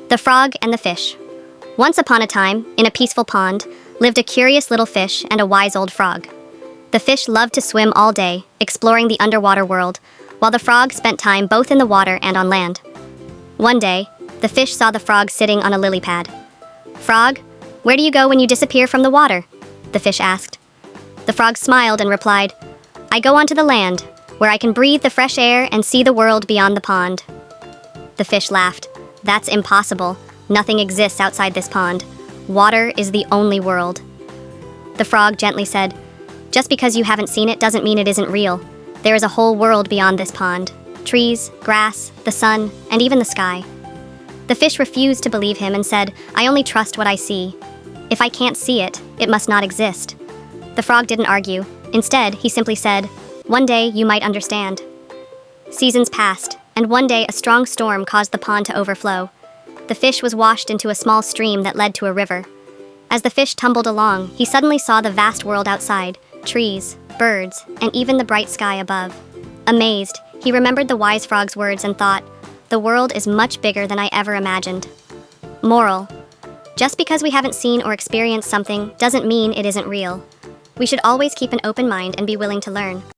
The Frog and the Fish. Once upon a time, in a peaceful pond, lived a curious little fish and a wise old frog. The fish loved to swim all day, exploring the underwater world, while the frog spent time both in the water and on land. One day, the fish saw the frog sitting on a lily pad. "Frog, where do you go when you disappear from the water?" the fish asked. The frog smiled and replied, "I go onto the land, where I can breathe the fresh air and see the world beyond the pond." The fish laughed. "That's impossible. Nothing exists outside this pond. Water is the only world." The frog gently said, "Just because you haven't seen it doesn't mean it isn't real. There is a whole world beyond this pond. Trees, grass, the sun, and even the sky." The fish refused to believe him and said, "I only trust what I see. If I can't see it, it must not exist." The frog didn't argue. Instead, he simply said, "One day you might understand." Seasons passed, and one day a strong storm caused the pond to overflow. The fish was washed into a small stream that led to a river. As the fish tumbled along, he suddenly saw the vast world outside, trees, birds, and even the bright sky above. Amazed, he remembered the wise frog's words and thought, "The world is much bigger than I ever imagined." Moral: just because we haven't seen or experienced something doesn't mean it isn't real. We should always keep an open mind and be willing to learn.